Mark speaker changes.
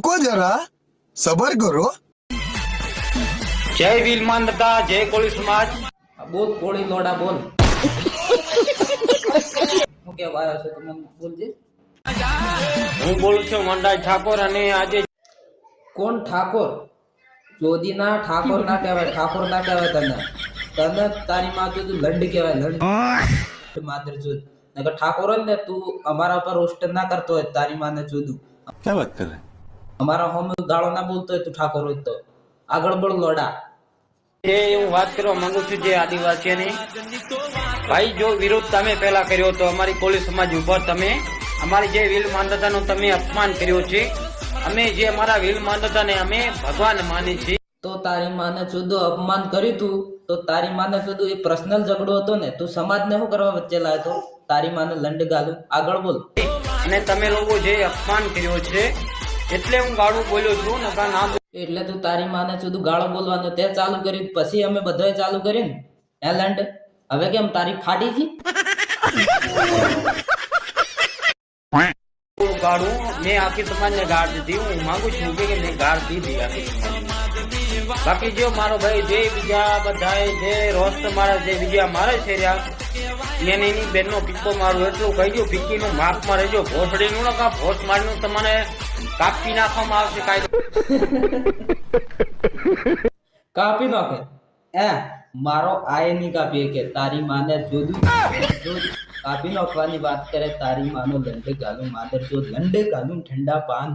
Speaker 1: रुको जरा सबर करो।
Speaker 2: जय वीर मानवता, जय कोળી સમાજ।
Speaker 3: બોલ કોળી લોડા બોલ હું કે વારો છે તમે બોલજે
Speaker 2: હું બોલું છું મંડાઈ ઠાકોર અને આજે
Speaker 3: કોણ ઠાકોર જોદીના ઠાકોર ના કહેવાય તને તારી માં તું લંડ કહેવાય લંડ માદર જોદ નકર ઠાકોર હોય ને તું અમારા ઉપર રોસ્ટ ના કરતો હોય તારી માને જોદું
Speaker 4: क्या बात कर रहे हैं?
Speaker 3: અમારા હોમ ગાળો ના બોલતો હોય તું ઠાકોર હોય તો આગળ બોલ લોડા
Speaker 2: જે હું વાત કરવા માંગુ છું જે આદિવાસીઓની ભાઈ જો વિરોધ તમે પહેલા કર્યો તો અમારી કોળી સમાજ ઉપર તમે અમારી જે વીર માનવતાનું તમે અપમાન કર્યો છે અમે જે અમારા વીર માનવતાને અમે ભગવાન માની છીએ
Speaker 3: તો તારી માને જોદું અપમાન કર્યું તું તો તારી માને જોદું એ પર્સનલ ઝઘડો હતો ને તું સમાજને શું કરવા વચ્ચે લાવ્યો તો તારી માને લંડ ગાલું આગળ બોલ
Speaker 2: અને તમે લોકો જે અપમાન કર્યો છે એટલે હું ગાળું બોલ્યો છું નકા ના
Speaker 3: એટલે તું તારી માને જોદું ગાળો બોલવાનું તે ચાલુ કર્યું પછી અમે બધાએ ચાલુ કર્યું ને હે લંડ હવે કેમ તારી ફાટી ગઈ
Speaker 2: ગાળું મેં આખી સમાજને ગાળ દીધી હું માંગુ છું કે મેં ગાળ દીધી આખી સમાજને બાકી જો મારો ભાઈ જે બીજા બધાએ જે રોસ્ટ મારા જે બીજા મારે છે એને એની બેનનો પીકો મારું એટલું કહી દઉં પીકીનું માપમાં રહેજો ભોસડીનું ને કા ભોસ મારીનું તમારે કાપી નાખવામાં આવશે કાયદો
Speaker 3: કાપી નાખે એ મારો આય નહીં કાપીએ કે તારી માને જોદું કાપી નાખવાની વાત કરે તારી માનો લંડ ગાલું માદર જો લંડ ગાલું ઠંડા પાન